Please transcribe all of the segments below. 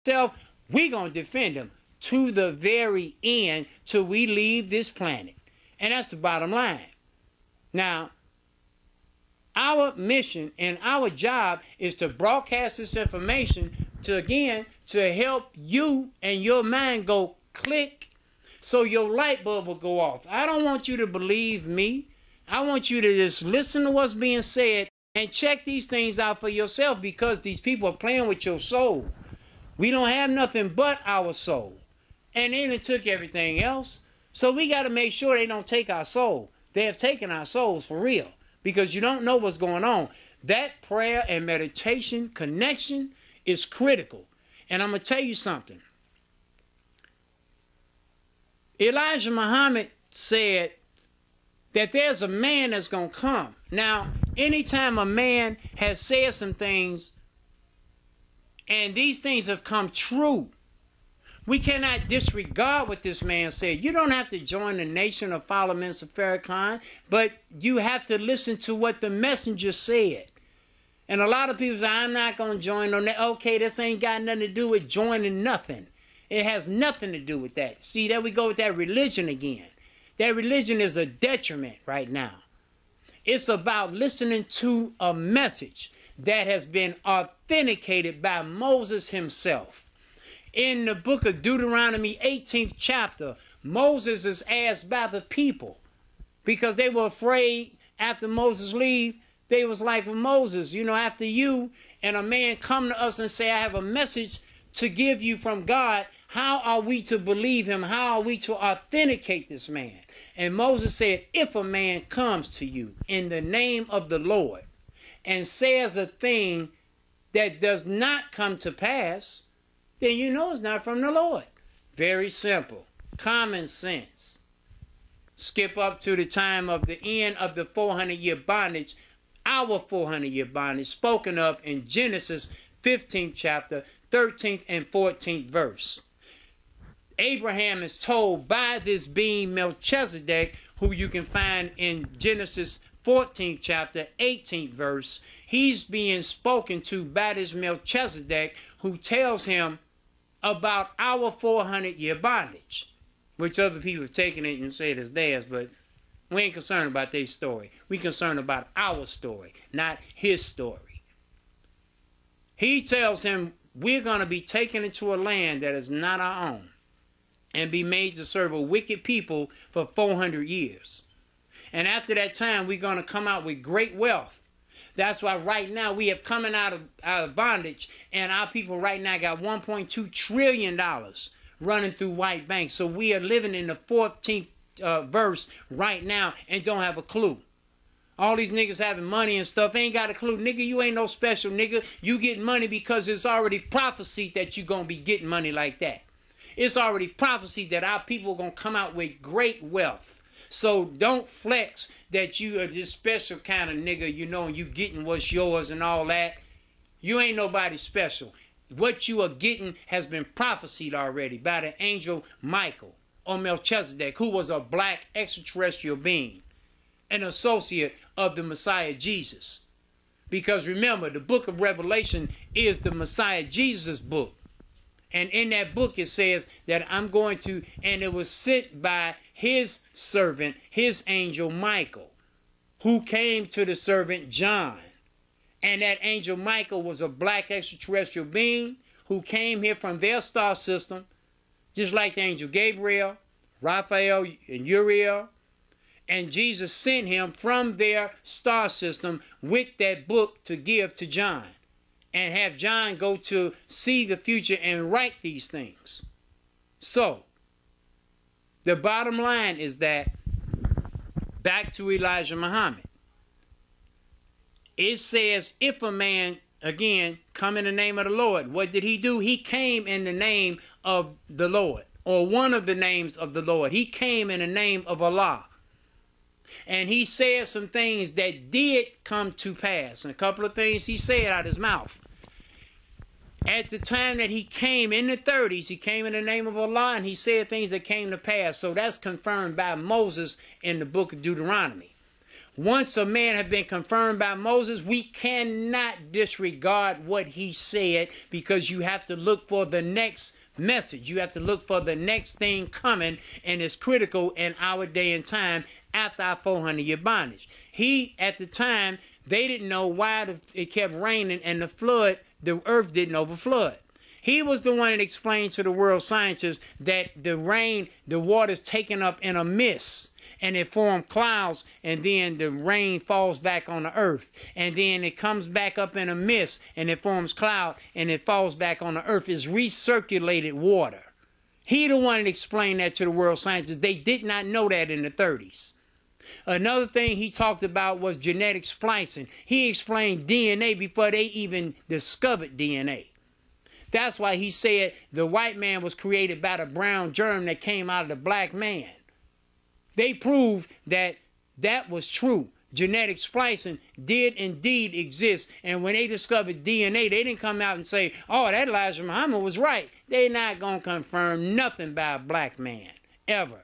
self, we're going to defend him to the very end till we leave this planet. And that's the bottom line. Now, our mission and our job is to broadcast this information to, again, to help you and your mind go click so your light bulb will go off. I don't want you to believe me. I want you to just listen to what's being said and check these things out for yourself, because these people are playing with your soul. We don't have nothing but our soul. And then it took everything else. So we got to make sure they don't take our soul. They have taken our souls for real, because you don't know what's going on. That prayer and meditation connection is critical. And I'm going to tell you something. Elijah Muhammad said that there's a man that's going to come. Now, anytime a man has said some things and these things have come true, we cannot disregard what this man said. You don't have to join the nation or follow Minister Farrakhan, but you have to listen to what the messenger said. And a lot of people say, I'm not going to join on that. Okay, this ain't got nothing to do with joining nothing. It has nothing to do with that. See, there we go with that religion again. That religion is a detriment right now. It's about listening to a message that has been authenticated by Moses himself. In the book of Deuteronomy 18th chapter, Moses is asked by the people because they were afraid after Moses leave. They was like, well, Moses, you know, after you and a man come to us and say, I have a message to give you from God, how are we to believe him? How are we to authenticate this man? And Moses said, if a man comes to you in the name of the Lord and says a thing that does not come to pass, then you know it's not from the Lord. Very simple. Common sense. Skip up to the time of the end of the 400-year bondage, our 400-year bondage, spoken of in Genesis 15th chapter, 13th and 14th verse. Abraham is told by this being Melchizedek, who you can find in Genesis 14th chapter, 18th verse. He's being spoken to by this Melchizedek, who tells him about our 400-year bondage, which other people have taken it and said it's theirs, but we ain't concerned about their story. We concerned about our story, not his story. He tells him we're going to be taken into a land that is not our own and be made to serve a wicked people for 400 years. And after that time, we're going to come out with great wealth. That's why right now we have coming out of bondage, and our people right now got $1.2 trillion running through white banks. So we are living in the 14th verse right now and don't have a clue. All these niggas having money and stuff ain't got a clue. Nigga, you ain't no special nigga. You get money because it's already prophesied that you're going to be getting money like that. It's already prophesied that our people are going to come out with great wealth. So don't flex that you are this special kind of nigga, you know, and you getting what's yours and all that. You ain't nobody special. What you are getting has been prophesied already by the angel Michael or Melchizedek, who was a black extraterrestrial being, an associate of the Messiah Jesus. Because remember, the book of Revelation is the Messiah Jesus' book. And in that book it says that I'm going to, and it was sent by his servant, his angel Michael, who came to the servant John. And that angel Michael was a black extraterrestrial being who came here from their star system, just like the angel Gabriel, Raphael, and Uriel. And Jesus sent him from their star system with that book to give to John, and have John go to see the future and write these things. So, the bottom line is that, back to Elijah Muhammad, it says, if a man, again, come in the name of the Lord, what did he do? He came in the name of the Lord, or one of the names of the Lord. He came in the name of Allah. And he said some things that did come to pass. And a couple of things he said out of his mouth. At the time that he came in the 30s, he came in the name of Allah, and he said things that came to pass. So that's confirmed by Moses in the book of Deuteronomy. Once a man had been confirmed by Moses, we cannot disregard what he said, because you have to look for the next message. You have to look for the next thing coming, and it's critical in our day and time after our 400-year bondage. At the time, they didn't know why it kept raining and the earth didn't overflood. He was the one that explained to the world scientists that the water's taken up in a mist, and it forms clouds, and then the rain falls back on the earth, and then it comes back up in a mist, and it forms cloud, and it falls back on the earth. It's recirculated water. He the one that explained that to the world scientists. They did not know that in the 30s. Another thing he talked about was genetic splicing. He explained DNA before they even discovered DNA. That's why he said the white man was created by the brown germ that came out of the black man. They proved that that was true. Genetic splicing did indeed exist. And when they discovered DNA, they didn't come out and say, oh, that Elijah Muhammad was right. They're not going to confirm nothing by a black man, ever.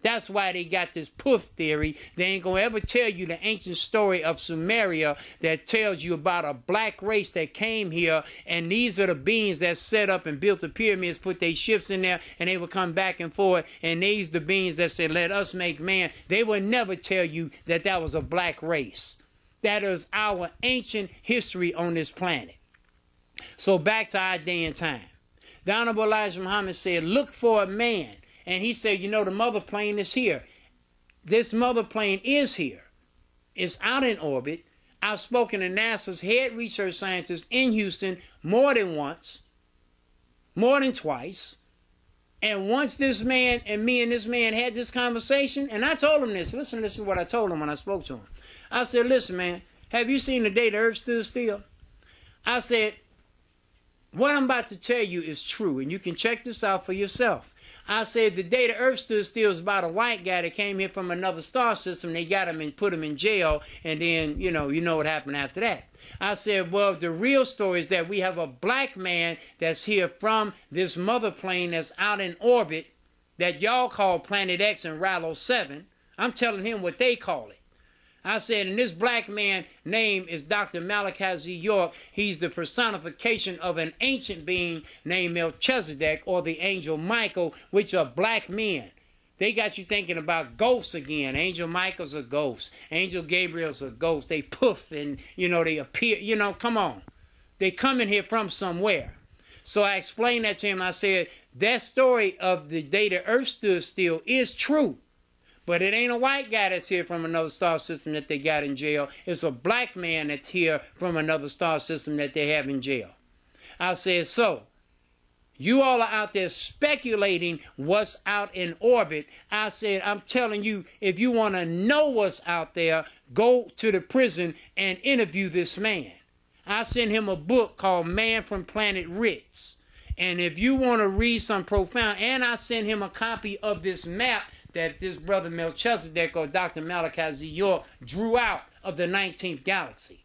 That's why they got this poof theory. They ain't going to ever tell you the ancient story of Sumeria that tells you about a black race that came here, and these are the beings that set up and built the pyramids, put their ships in there, and they would come back and forth, and these the beings that said, let us make man. They would never tell you that that was a black race. That is our ancient history on this planet. So back to our day and time. The Honorable Elijah Muhammad said, look for a man. And he said, you know, the mother plane is here. This mother plane is here. It's out in orbit. I've spoken to NASA's head research scientist in Houston more than once, more than twice. And once this man and me and this man had this conversation, and I told him this. Listen to what I told him when I spoke to him. I said, listen, man, have you seen the day the earth stood still? I said, what I'm about to tell you is true, and you can check this out for yourself. I said the day the earth stood still was about a white guy that came here from another star system. They got him and put him in jail, and then, you know what happened after that. I said, well, the real story is that we have a black man that's here from this mother plane that's out in orbit that y'all call Planet X and Rilo 7. I'm telling him what they call it. I said, and this black man name is Dr. Malachi Z. York. He's the personification of an ancient being named Melchizedek, or the angel Michael, which are black men. They got you thinking about ghosts again. Angel Michael's a ghost. Angel Gabriel's a ghost. They poof and, they appear. Come on. They come in here from somewhere. So I explained that to him. I said, that story of the day the earth stood still is true. But it ain't a white guy that's here from another star system that they got in jail. It's a black man that's here from another star system that they have in jail. I said, so, you all are out there speculating what's out in orbit. I said, I'm telling you, if you want to know what's out there, go to the prison and interview this man. I sent him a book called Man from Planet Ritz. And if you want to read some profound, and I sent him a copy of this map that this brother Melchizedek, or Dr. Malachi Z. York, drew out of the 19th galaxy.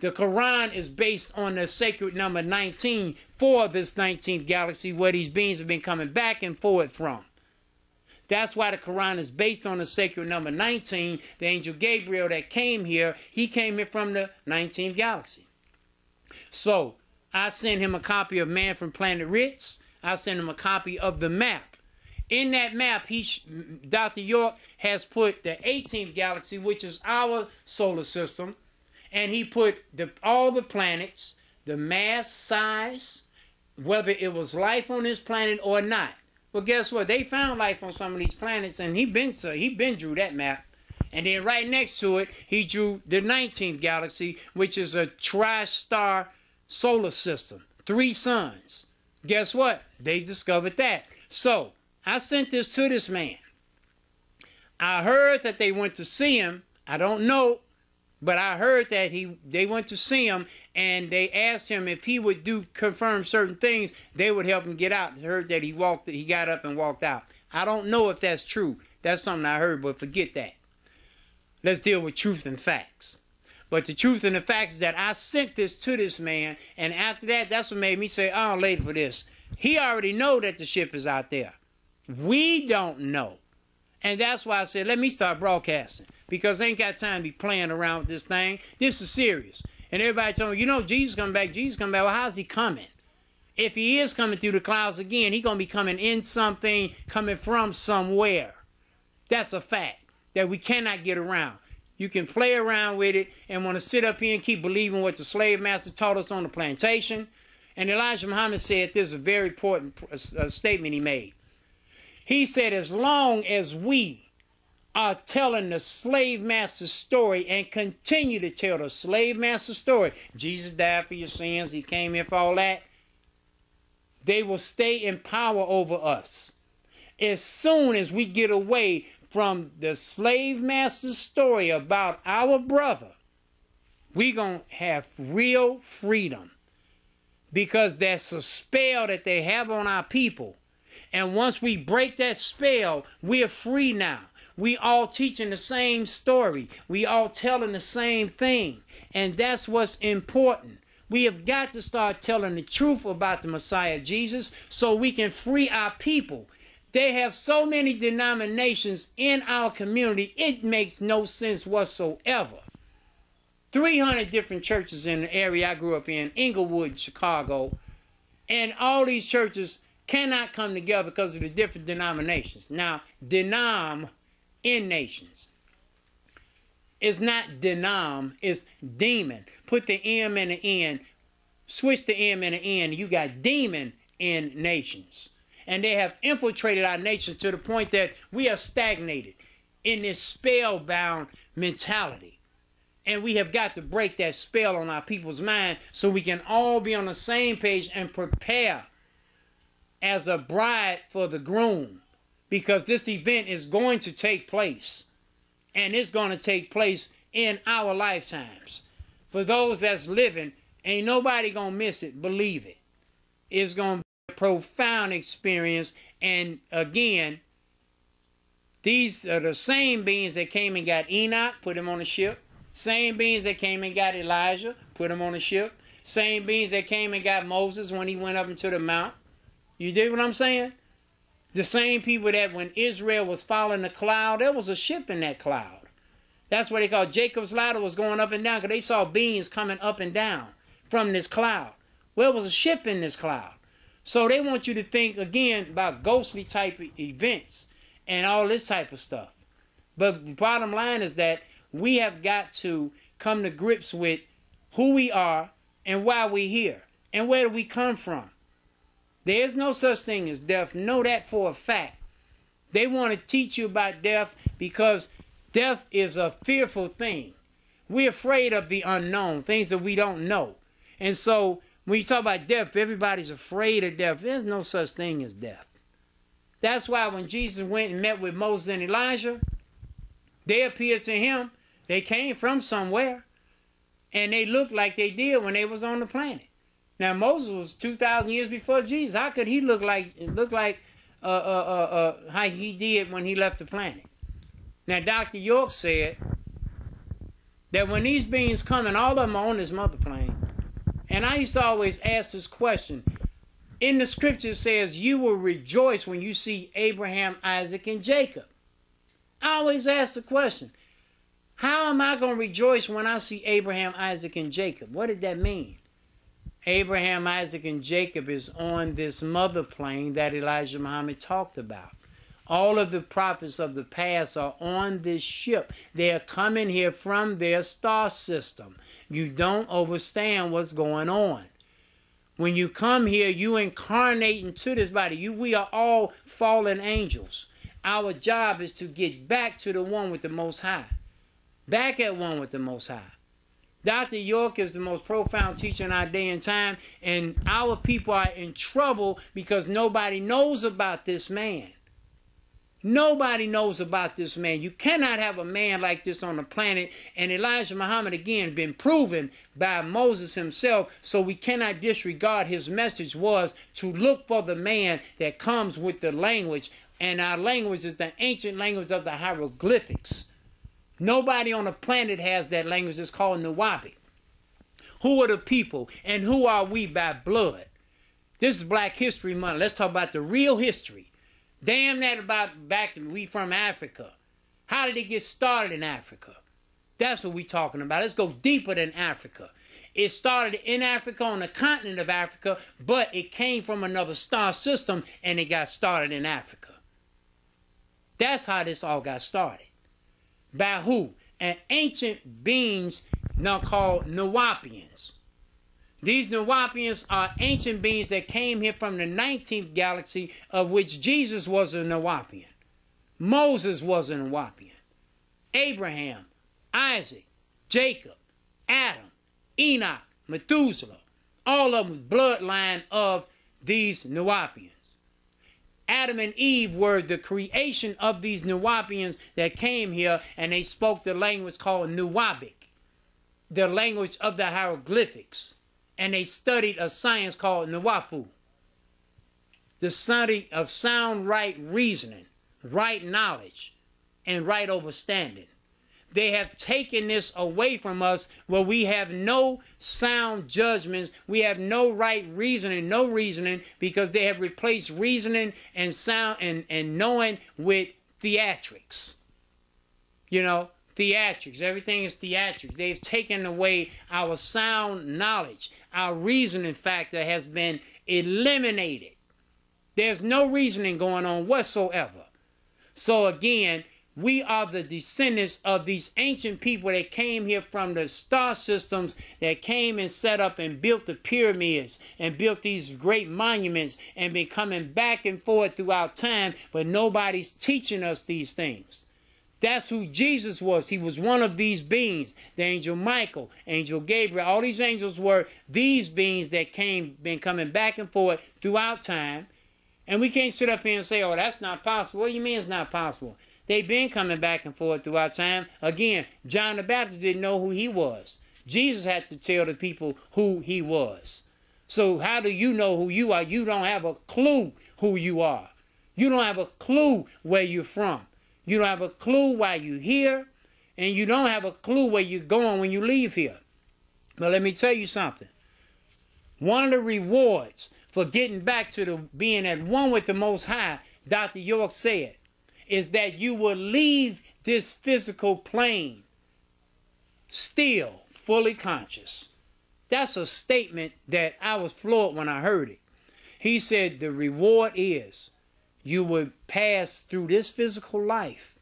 The Quran is based on the sacred number 19 for this 19th galaxy, where these beings have been coming back and forth from. That's why the Quran is based on the sacred number 19. The angel Gabriel that came here, he came here from the 19th galaxy. So, I sent him a copy of Man from Planet Ritz. I sent him a copy of the map. In that map, Dr. York has put the 18th galaxy, which is our solar system, and he put all the planets, the mass, size, whether it was life on this planet or not. Well, guess what? They found life on some of these planets, and he been drew that map. And then right next to it, he drew the 19th galaxy, which is a tri-star solar system, 3 suns. Guess what? They discovered that. So, I sent this to this man. I heard that they went to see him. I don't know, but I heard that they went to see him, and they asked him if he would confirm certain things, they would help him get out. I heard that he got up and walked out. I don't know if that's true. That's something I heard, but forget that. Let's deal with truth and facts. But the truth and the facts is that I sent this to this man, and after that, that's what made me say, oh, I'm late for this. He already know that the ship is out there. We don't know. And that's why I said, let me start broadcasting. because they ain't got time to be playing around with this thing. This is serious. And everybody told me, you know, Jesus coming back, Jesus coming back. Well, how's he coming? If he is coming through the clouds again, he's going to be coming in something, coming from somewhere. That's a fact that we cannot get around. You can play around with it and want to sit up here and keep believing what the slave master taught us on the plantation. And Elijah Muhammad said this is a very important statement he made. He said, as long as we are telling the slave master's story and continue to tell the slave master's story, Jesus died for your sins, he came here for all that, they will stay in power over us. As soon as we get away from the slave master's story about our brother, we're going to have real freedom, because that's a spell that they have on our people. And once we break that spell, we're free now. We all teaching the same story. We all telling the same thing. And that's what's important. We have got to start telling the truth about the Messiah Jesus so we can free our people. They have so many denominations in our community, it makes no sense whatsoever. 300 different churches in the area I grew up in, Inglewood, Chicago, and all these churches cannot come together because of the different denominations. Now, denom in nations. It's not denom, it's demon. Put the M and the N, switch the M and the N, you got demon in nations. And they have infiltrated our nation to the point that we are stagnated in this spellbound mentality. And we have got to break that spell on our people's mind so we can all be on the same page and prepare as a bride for the groom. Because this event is going to take place. And it's going to take place in our lifetimes. For those that's living, ain't nobody going to miss it. Believe it. It's going to be a profound experience. And again, these are the same beings that came and got Enoch, put him on a ship. Same beings that came and got Elijah, put him on a ship. Same beings that came and got Moses when he went up into the mount. You dig what I'm saying? The same people that when Israel was following the cloud, there was a ship in that cloud. That's what they call Jacob's ladder was going up and down, because they saw beings coming up and down from this cloud. Well, there was a ship in this cloud. So they want you to think, again, about ghostly type of events and all this type of stuff. But the bottom line is that we have got to come to grips with who we are and why we're here and where do we come from. There is no such thing as death. Know that for a fact. They want to teach you about death because death is a fearful thing. We're afraid of the unknown, things that we don't know. And so when you talk about death, everybody's afraid of death. There's no such thing as death. That's why when Jesus went and met with Moses and Elijah, they appeared to him. They came from somewhere, and they looked like they did when they was on the planet. Now Moses was 2,000 years before Jesus. How could he look like how he did when he left the planet? Now Dr. York said that when these beings come, and all of them are on this mother plane, and I used to always ask this question. In the scripture it says, you will rejoice when you see Abraham, Isaac, and Jacob. I always ask the question, how am I going to rejoice when I see Abraham, Isaac, and Jacob? What did that mean? Abraham, Isaac, and Jacob is on this mother plane that Elijah Muhammad talked about. All of the prophets of the past are on this ship. They are coming here from their star system. You don't understand what's going on. When you come here, you incarnate into this body. We are all fallen angels. Our job is to get back to the one with the Most High. Back at one with the Most High. Dr. York is the most profound teacher in our day and time, and our people are in trouble because nobody knows about this man. Nobody knows about this man. You cannot have a man like this on the planet, and Elijah Muhammad, again, been proven by Moses himself, so we cannot disregard his message was to look for the man that comes with the language, and our language is the ancient language of the hieroglyphics. Nobody on the planet has that language. It's called Nawabi. Who are the people and who are we by blood? This is Black History Month. Let's talk about the real history. Damn that about back we from Africa. How did it get started in Africa? That's what we're talking about. Let's go deeper than Africa. It started in Africa, on the continent of Africa, but it came from another star system, and it got started in Africa. That's how this all got started. By who? And ancient beings now called Nuwaubians. These Nuwaubians are ancient beings that came here from the 19th galaxy, of which Jesus was a Nuwaubian. Moses was a Nuwaubian. Abraham, Isaac, Jacob, Adam, Enoch, Methuselah, all of them bloodline of these Nuwaubians. Adam and Eve were the creation of these Nuwaubians that came here, and they spoke the language called Nuwaubic, the language of the hieroglyphics. And they studied a science called Nuwaubu, the study of sound right reasoning, right knowledge, and right understanding. They have taken this away from us, where we have no sound judgments, we have no right reasoning, no reasoning, because they have replaced reasoning and sound and knowing with theatrics. You know, theatrics. Everything is theatrics. They've taken away our sound knowledge. Our reasoning factor has been eliminated. There's no reasoning going on whatsoever. So again, we are the descendants of these ancient people that came here from the star systems, that came and set up and built the pyramids and built these great monuments and been coming back and forth throughout time, but nobody's teaching us these things. That's who Jesus was. He was one of these beings. The angel Michael, angel Gabriel, all these angels were these beings that been coming back and forth throughout time. And we can't sit up here and say, oh, that's not possible. What do you mean it's not possible? They've been coming back and forth throughout time. Again, John the Baptist didn't know who he was. Jesus had to tell the people who he was. So how do you know who you are? You don't have a clue who you are. You don't have a clue where you're from. You don't have a clue why you're here. And you don't have a clue where you're going when you leave here. But let me tell you something. One of the rewards for getting back to being at one with the Most High, Dr. York said, is that you will leave this physical plane still fully conscious. That's a statement that I was floored when I heard it. He said the reward is you would pass through this physical life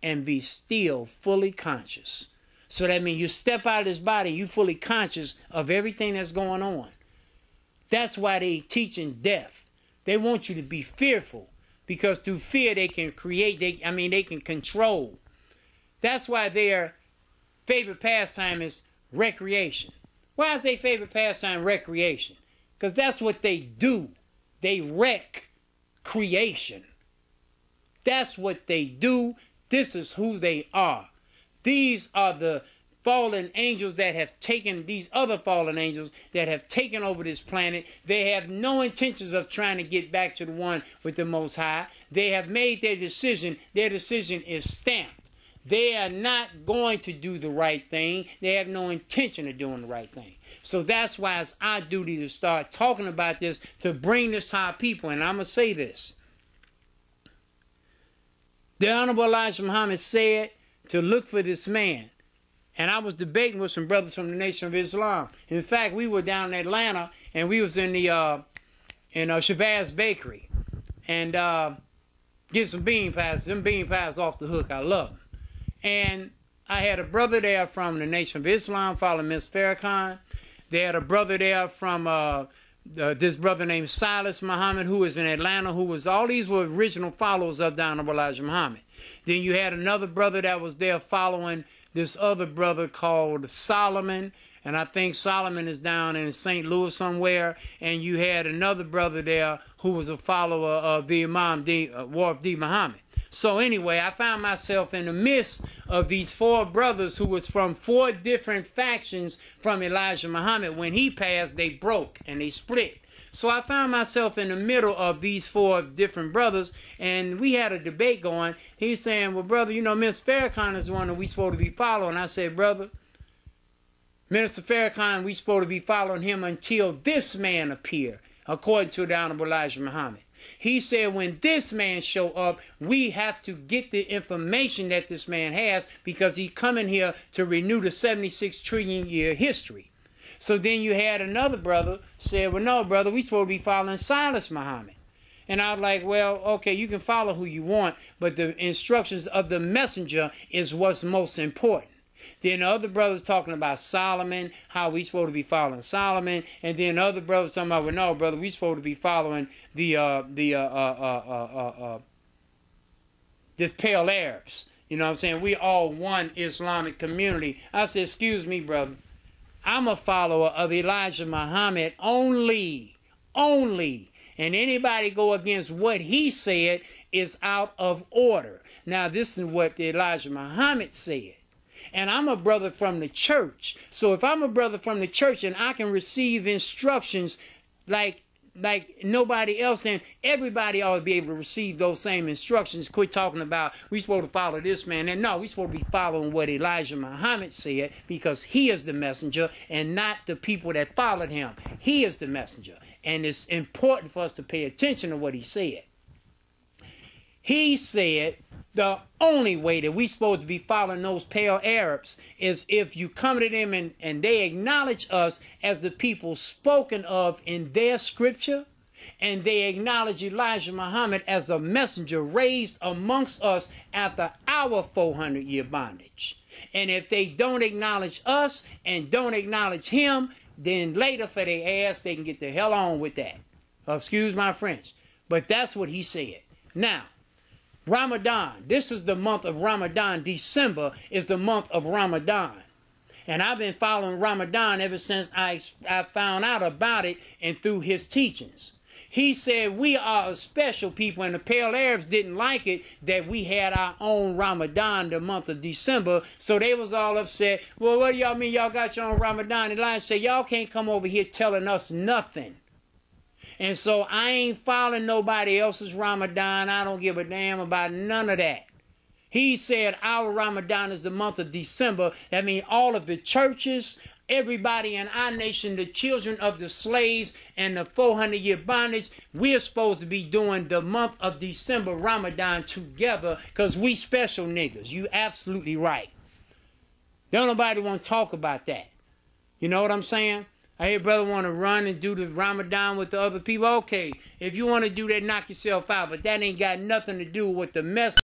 and be still fully conscious. So that means you step out of this body, you fully conscious of everything that's going on. That's why they teaching death. They want you to be fearful, because through fear they can create, they can control. That's why their favorite pastime is recreation. Why is their favorite pastime recreation? Because that's what they do. They wreck creation. That's what they do. This is who they are. These are the fallen angels that have taken, these other fallen angels that have taken over this planet. They have no intentions of trying to get back to the one with the Most High. They have made their decision. Their decision is stamped. They are not going to do the right thing. They have no intention of doing the right thing. So that's why it's our duty to start talking about this, to bring this to our people. And I'm going to say this. The Honorable Elijah Muhammad said to look for this man. And I was debating with some brothers from the Nation of Islam. In fact, we were down in Atlanta, and we was in the Shabazz Bakery, and get some bean pies. Them bean pies off the hook. I love them. And I had a brother there from the Nation of Islam, following Ms. Farrakhan. They had a brother there from this brother named Silas Muhammad, who was in Atlanta, all these were original followers of the Honorable Elijah Muhammad. Then you had another brother that was there following this other brother called Solomon, and I think Solomon is down in St. Louis somewhere. And you had another brother there who was a follower of the Imam Warith D. Muhammad. So anyway, I found myself in the midst of these four brothers who was from four different factions from Elijah Muhammad. When he passed, they broke and they split. So I found myself in the middle of these four different brothers, and we had a debate going. He's saying, well, brother, you know, Miss Farrakhan is the one that we supposed to be following. I said, brother, Minister Farrakhan, we supposed to be following him until this man appear. according to the Honorable Elijah Muhammad. He said when this man show up, we have to get the information that this man has because he coming here to renew the 76 trillion year history. So then you had another brother said, well, no, brother, we supposed to be following Silas Muhammad. And I was like, well, okay, you can follow who you want, but the instructions of the messenger is what's most important. Then other brothers talking about Solomon, how we supposed to be following Solomon, and then other brothers talking about, well, no, brother, we supposed to be following this Pale Arabs. You know what I'm saying? We all one Islamic community. I said, excuse me, brother. I'm a follower of Elijah Muhammad only. And anybody go against what he said is out of order. Now, this is what Elijah Muhammad said. And I'm a brother from the church. So if I'm a brother from the church and I can receive instructions like nobody else, then everybody ought to be able to receive those same instructions. Quit talking about we supposed to follow this man. And no, we supposed to be following what Elijah Muhammad said because he is the messenger and not the people that followed him. He is the messenger. And it's important for us to pay attention to what he said. He said the only way that we supposed to be following those Pale Arabs is if you come to them and they acknowledge us as the people spoken of in their scripture, and they acknowledge Elijah Muhammad as a messenger raised amongst us after our 400-year bondage. And if they don't acknowledge us and don't acknowledge him, then later for their ass, they can get the hell on with that. Excuse my French. But that's what he said. Now, Ramadan. This is the month of Ramadan. December is the month of Ramadan. And I've been following Ramadan ever since I found out about it and through his teachings. He said we are a special people, and the Pale Arabs didn't like it that we had our own Ramadan the month of December, so they was all upset. Well, what do y'all mean y'all got your own Ramadan? And Elijah said, y'all can't come over here telling us nothing. And so I ain't following nobody else's Ramadan. I don't give a damn about none of that. He said our Ramadan is the month of December. That means all of the churches, everybody in our nation, the children of the slaves and the 400-year bondage, we're supposed to be doing the month of December Ramadan together because we special niggas. You absolutely right. Don't nobody want to talk about that. You know what I'm saying? I hear brother want to run and do the Ramadan with the other people. Okay, if you want to do that, knock yourself out. But that ain't got nothing to do with the mess.